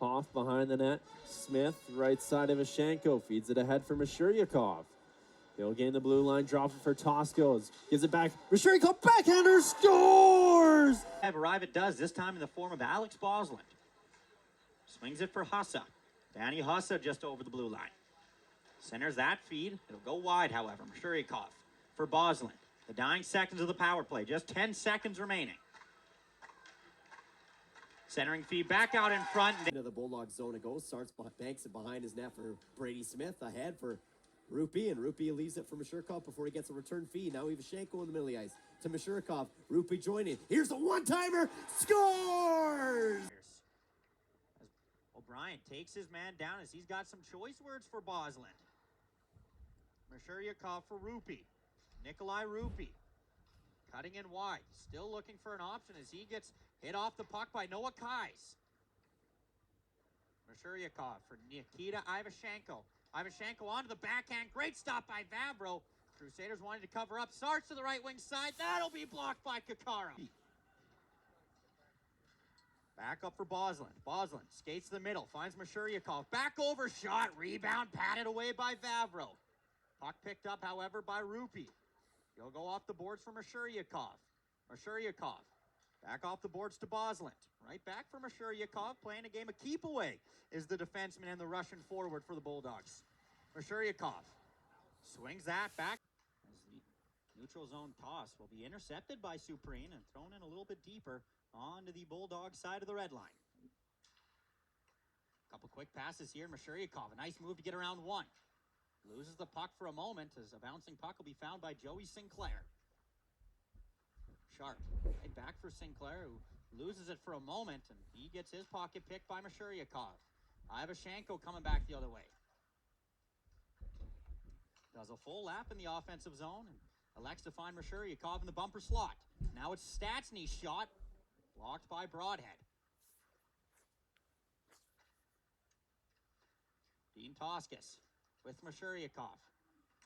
Hoff behind the net. Smith, right side of Ivashenko, feeds it ahead for Meshcheryakov. He'll gain the blue line, drop it for Toskos. Gives it back. Meshcheryakov, backhander, scores! Arrive it does, this time in the form of Alex Bosland. Swings it for Hussa. Danny Hussa just over the blue line. Centers that feed. It'll go wide, however. Meshcheryakov for Bosland. The dying seconds of the power play. Just 10 seconds remaining. Centering feed back out in front. Into the Bulldogs zone it goes. Starts banks it behind his net for Brady Smith. Ahead for Rupi, and Rupi leaves it for Meshcheryakov before he gets a return feed. Now Ivashenko in the middle of the ice to Meshcheryakov. Rupi joining. Here's a one-timer. Scores! As O'Brien takes his man down as he's got some choice words for Bosland. Meshcheryakov for Rupi. Nikolai Rupi. Cutting in wide. Still looking for an option as he gets hit off the puck by Noah Kais. Meshcheryakov for Nikita Ivashenko. Ivashenko onto the backhand. Great stop by Vavro. Crusaders wanted to cover up. Starts to the right wing side. That'll be blocked by Kakara. Back up for Bosland. Bosland skates the middle. Finds Meshcheryakov. Back over shot. Rebound patted away by Vavro. Puck picked up, however, by Rupi. He'll go off the boards for Meshcheryakov. Meshcheryakov. Back off the boards to Bosland. Right back for Meshcheryakov. Playing a game of keep away is the defenseman and the Russian forward for the Bulldogs. Meshcheryakov swings that back. As the neutral zone toss will be intercepted by Supreme and thrown in a little bit deeper onto the Bulldog side of the red line. Couple quick passes here. Meshcheryakov, a nice move to get around one. Loses the puck for a moment as a bouncing puck will be found by Joey Sinclair. Sharp, right back for Sinclair, who loses it for a moment, and he gets his pocket picked by Meshcheryakov. Ivashenko coming back the other way. Does a full lap in the offensive zone and elects to find Meshcheryakov in the bumper slot. Now it's Stastny's shot, blocked by Broadhead. Dean Toscas with Meshcheryakov.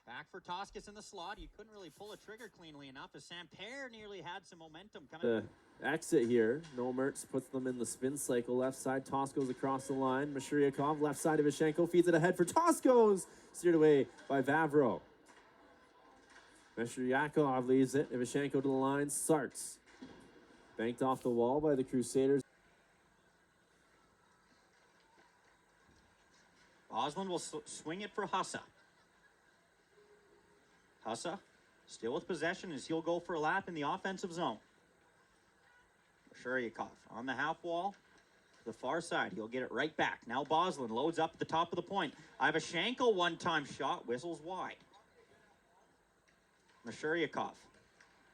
Back for Toscas in the slot. He couldn't really pull a trigger cleanly enough as Samper nearly had some momentum coming. The exit here. No Mertz puts them in the spin cycle. Left side, Toskos across the line. Meshcheryakov, left side of Ivashenko, feeds it ahead for Toskos. Steered away by Vavro. Meshcheryakov leaves it. Ivashenko to the line. Sarts. Banked off the wall by the Crusaders. Bosland will swing it for Hussa. Hussa still with possession as he'll go for a lap in the offensive zone. Meshcheryakov on the half wall. To the far side. He'll get it right back. Now Bosland loads up at the top of the point. Ivashenko one-time shot. Whistles wide. Meshcheryakov.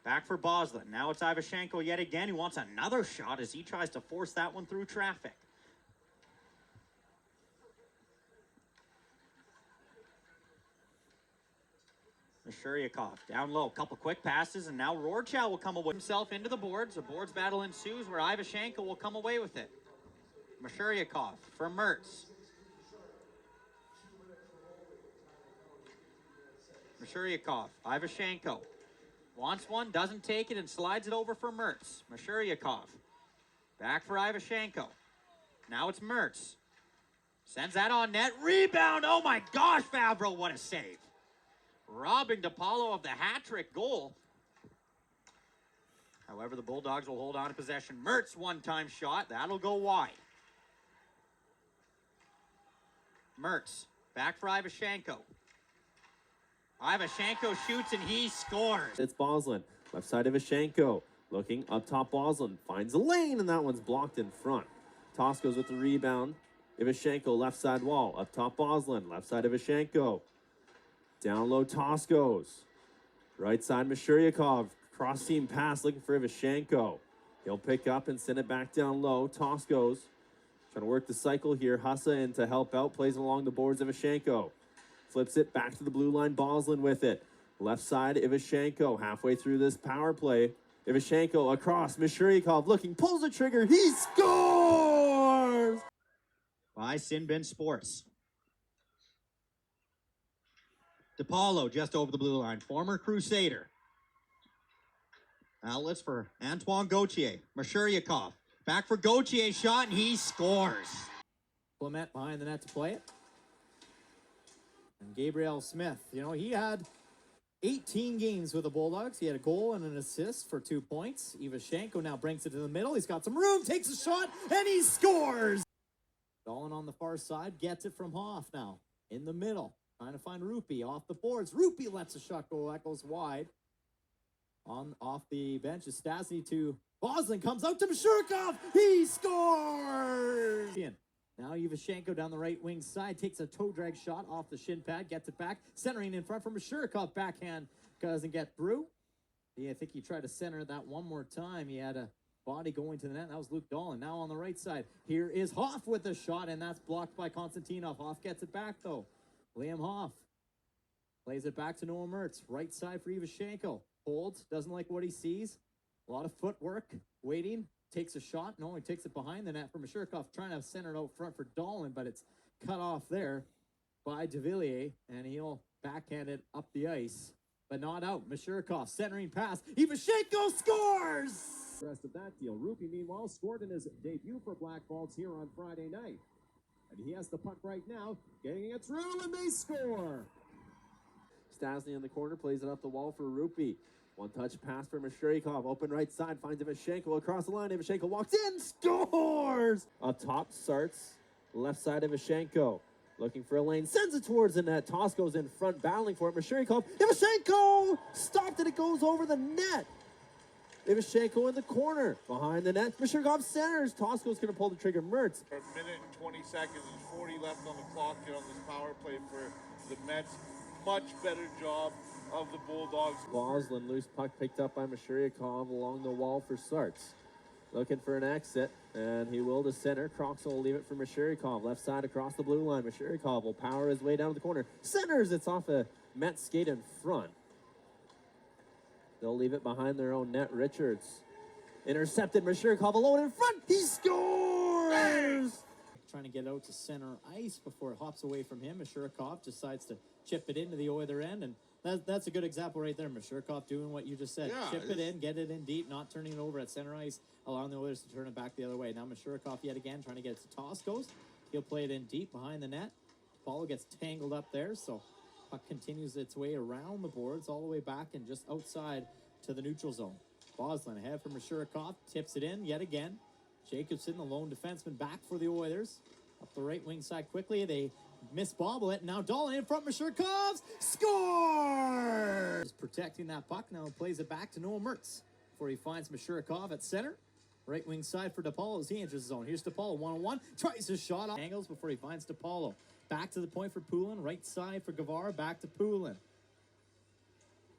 Back for Bosland. Now it's Ivashenko yet again. He wants another shot as he tries to force that one through traffic. Meshcheryakov down low, couple quick passes, and now Rorchow will come away himself into the boards. A boards battle ensues where Ivashenko will come away with it. Meshcheryakov for Mertz. Meshcheryakov, Ivashenko wants one, doesn't take it, and slides it over for Mertz. Meshcheryakov back for Ivashenko. Now it's Mertz. Sends that on net. Rebound! Oh my gosh, Favreau, what a save! Robbing DePaulo of the hat-trick goal. However, the Bulldogs will hold on to possession. Mertz one-time shot. That'll go wide. Mertz back for Ivashenko. Ivashenko shoots and he scores. It's Bosland. Left side of Ivashenko. Looking up top, Bosland finds a lane, and that one's blocked in front. Toskos with the rebound. Ivashenko, left side wall. Up top, Bosland. Left side of Ivashenko. Down low, Toskos. Right side, Meshcheryakov. Cross-seam pass, looking for Ivashenko. He'll pick up and send it back down low. Toskos trying to work the cycle here. Hussa in to help out. Plays along the boards, Ivashenko. Flips it back to the blue line. Bosland with it. Left side, Ivashenko. Halfway through this power play. Ivashenko across. Meshcheryakov looking. Pulls the trigger. He scores! By Sinbin Sports. DePaulo just over the blue line. Former Crusader. Outlets for Antoine Gauthier. Meshcheryakov. Back for Gauthier. Shot, and he scores. Clement behind the net to play it. And Gabriel Smith, you know, he had 18 games with the Bulldogs. He had a goal and an assist for 2 points. Ivashenko now brings it to the middle. He's got some room, takes a shot, and he scores! Dolan on the far side, gets it from Hoff now. In the middle, trying to find Rupi off the boards. Rupi lets a shot go, that goes wide. Off the bench is Stasny to Boslin, comes out to Meshcheryakov, he scores! Now Ivashenko down the right wing side, takes a toe drag shot off the shin pad, gets it back, centering in front for Meshcheryakov, backhand, doesn't get through. Yeah, I think he tried to center that one more time. He had a body going to the net. That was Luke Dolan. Now on the right side, here is Hoff with a shot, and that's blocked by Konstantinov. Hoff gets it back though. Liam Hoff plays it back to Noah Mertz. Right side for Ivashenko. Holds, doesn't like what he sees. A lot of footwork, waiting. Takes a shot. No, he takes it behind the net for Meshcheryakov, trying to center it out front for Dolan, but it's cut off there by De Villiers, and he'll backhand it up the ice, but not out. Meshcheryakov centering pass. Ivashenko scores! The rest of that deal. Rupi, meanwhile, scored in his debut for Blackfalds here on Friday night. And he has the puck right now, getting it through, and they score! Stasny in the corner, plays it up the wall for Rupi. One-touch pass for Meshcheryakov. Open right side, finds Ivashenko across the line. Ivashenko walks in, scores! Up top, starts left side Ivashenko. Looking for a lane, sends it towards the net. Tosco's in front, battling for it. Meshcheryakov, Ivashenko! Stopped it, it goes over the net. Ivashenko in the corner, behind the net. Meshcheryakov centers. Tosco's going to pull the trigger. Mertz. A minute and 20 seconds and 40 left on the clock here on this power play for the Mets. Much better job of the Bulldogs. Boslin, loose puck picked up by Meshcheryakov along the wall for Sarts. Looking for an exit, and he will to center. Croxel will leave it for Meshcheryakov. Left side across the blue line. Meshcheryakov will power his way down to the corner. Centers, it's off a Met skate in front. They'll leave it behind their own net. Richards intercepted. Meshcheryakov alone in front. He scores! Trying to get out to center ice before it hops away from him. Meshcheryakov decides to chip it into the other end, and that's a good example right there. Meshcheryakov doing what you just said. Yeah, Chip it in, get it in deep, not turning it over at center ice, allowing the Oilers to turn it back the other way. Now Meshcheryakov yet again trying to get it to Toscos. He'll play it in deep behind the net. Paulo gets tangled up there, so puck continues its way around the boards all the way back and just outside to the neutral zone. Boslin ahead for Meshcheryakov, tips it in yet again. Jacobson, the lone defenseman, back for the Oilers. Up the right wing side quickly, they misbobble it. Now Dolan in front, Meshcheryakov scores! Protecting that puck, now plays it back to Noah Mertz before he finds Meshcheryakov at center. Right wing side for DePaulo as he enters the zone. Here's DePaulo, one-on-one, tries his shot off angles before he finds DePaulo. Back to the point for Poulin, right side for Guevara, back to Poulin.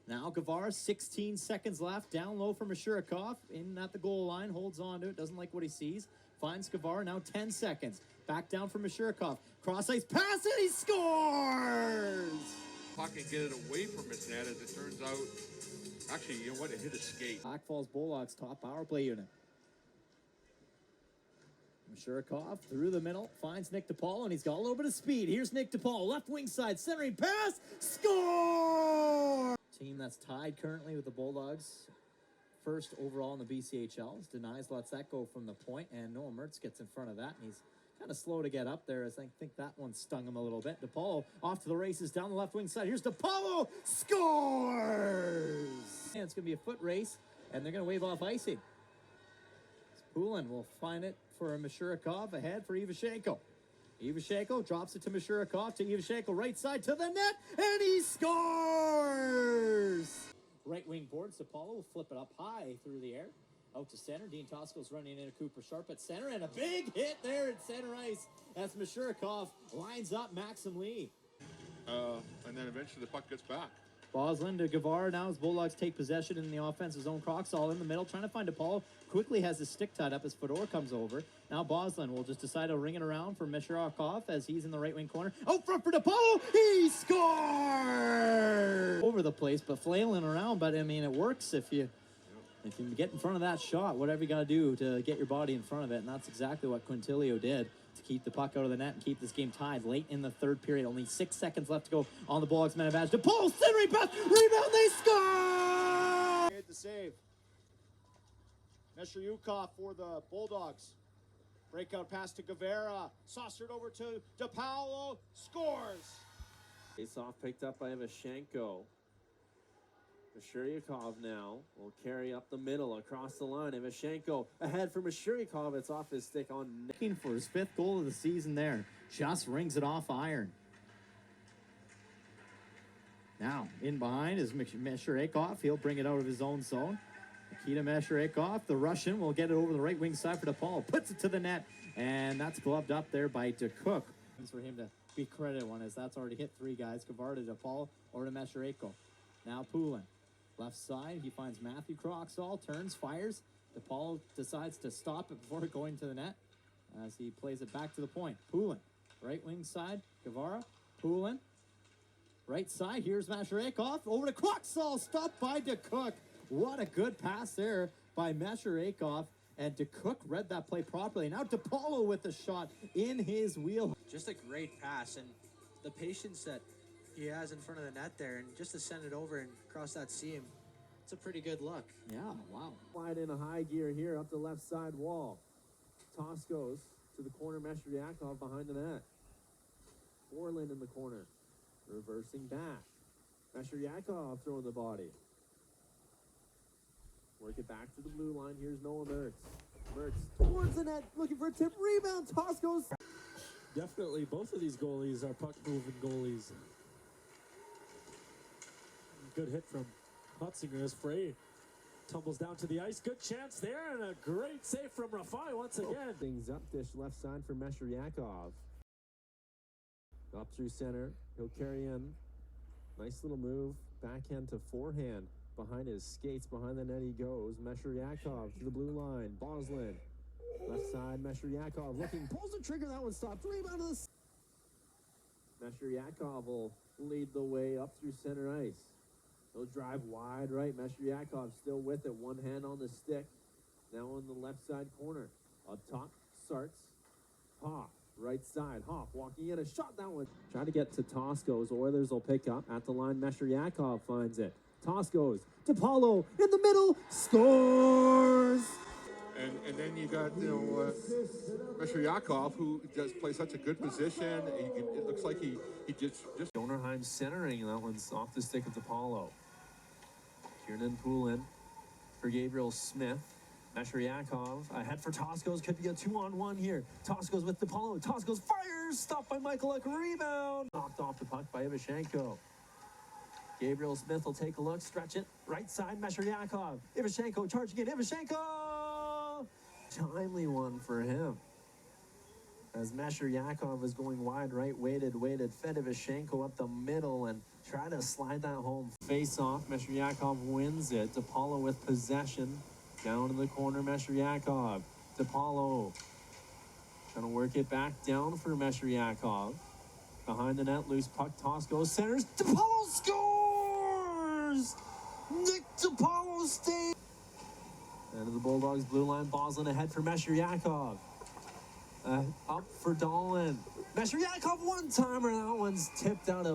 Now Guevara, 16 seconds left, down low for Meshcheryakov, in at the goal line, holds on to it, doesn't like what he sees. Finds Guevara, now 10 seconds. Back down for Meshcheryakov. Cross ice pass, and he scores! Puck and get it away from his net, as it turns out. Actually, you know what? It hit a skate. Blackfalds Bulldogs top power play unit. Meshcheryakov through the middle, finds Nick DePaulo, and he's got a little bit of speed. Here's Nick DePaulo, left wing side, centering pass, score! Team that's tied currently with the Bulldogs. First overall in the BCHL. Denies, lets that go from the point, and Noah Mertz gets in front of that, and he's kind of slow to get up there, as I think that one stung him a little bit. DePaulo off to the races down the left wing side. Here's DePaulo, scores! And it's going to be a foot race, and they're going to wave off icing. Poulin will find it for Meshcheryakov, ahead for Ivashenko. Ivashenko drops it to Meshcheryakov, to Ivashenko, right side to the net, and he scores! Right wing boards, DePaulo will flip it up high through the air. Out to center, Dean Tosco's running into Cooper Sharp at center, and a big hit there at center ice as Meshcheryakov lines up Maxim Lee. And then eventually the puck gets back. Boslin to Guevara now as Bulldogs take possession in the offensive zone. Crocs all in the middle, trying to find DePaulo. Quickly has his stick tied up as Fedor comes over. Now Boslin will just decide to ring it around for Meshcheryakov as he's in the right wing corner. Out front for DePaulo, he scores! Over the place, but flailing around, but I mean, it works if you get in front of that shot, whatever you got to do to get your body in front of it, and that's exactly what Quintilio did to keep the puck out of the net and keep this game tied late in the third period. Only 6 seconds left to go on the Bulldogs men advantage. DePaulo, centering pass, rebound, they score! Made the save. Meshcheryakov for the Bulldogs. Breakout pass to Guevara. Saucered over to DePaolo. Scores! Face-off picked up by Meshcheryakov. Meshcheryakov now will carry up the middle across the line. Meshcheryakov ahead for Meshcheryakov. It's off his stick on net. Looking for his 5th goal of the season there. Just rings it off iron. Now, in behind is Meshcheryakov. He'll bring it out of his own zone. Nikita Meshcheryakov, the Russian, will get it over the right wing side for DePaul. Puts it to the net, and that's gloved up there by DeCook. For him to be credited one, as that's already hit 3 guys. Guevara to DePaul over to Meshcheryakov. Now Poulin. Left side, he finds Matthew Croxall, turns, fires. DePaul decides to stop it before going to the net as he plays it back to the point. Poulin, right wing side, Guevara, Poulin. Right side, here's Meshcheryakov, over to Croxall, stopped by DeCook. What a good pass there by Meshcheryakov, and DeCook read that play properly. Now DePaolo with the shot in his wheel. Just a great pass, and the patience that he has in front of the net there, and just to send it over and cross that seam, it's a pretty good look. Yeah, wow. Wide in a high gear here up the left side wall. Toss goes to the corner. Meshcheryakov behind the net. Orland in the corner. Reversing back. Meshcheryakov throwing the body. Work it back to the blue line. Here's Noah Mertz. Mertz towards the net, looking for a tip. Rebound. Toss goes. Definitely, both of these goalies are puck-moving goalies. Good hit from Hutzinger as Frey tumbles down to the ice. Good chance there, and a great save from Rafai once again. Things up, dish left side for Meshcheryakov. Up through center. He'll carry in. Nice little move. Backhand to forehand. Behind his skates, behind the net he goes. Meshcheryakov to the blue line. Boslin. Left side, Meshcheryakov looking. Pulls the trigger. That one stopped. Rebound to the... Meshcheryakov will lead the way up through center ice. He'll drive wide right. Meshcheryakov still with it. One hand on the stick. Now on the left side corner. Up top, Sarts. Hoff. Right side. Hoff walking in. A shot. That one. Try to get to Tosco's. Oilers will pick up. At the line, Meshcheryakov finds it. Toss goes. DePaolo in the middle. Scores! And then you got, Meshcheryakov, who does play such a good position. It looks like he just Donerheim centering. That one's off the stick of DePaolo. Kiernan Poulin for Gabriel Smith. Meshcheryakov ahead for Toscos. Could be a 2-on-1 here. Toscos with DePaolo. Toscos fires. Stopped by Michael Eck. Rebound. Knocked off the puck by Ivashenko. Gabriel Smith will take a look. Stretch it. Right side. Meshcheryakov. Ivashenko charging in. Ivashenko! Timely one for him. As Meshcheryakov is going wide right, weighted, fed Ivashenko up the middle and try to slide that home. Face off, Meshcheryakov wins it. DePaolo with possession. Down in the corner, Meshcheryakov. DePaolo trying to work it back down for Meshcheryakov. Behind the net, loose puck, toss goes, centers. DePaolo scores! Nick DePaolo stays. End of the Bulldogs blue line, Boslin ahead for Meshcheryakov. Up for Dolan. Meshcheryakov one-timer, that one's tipped out of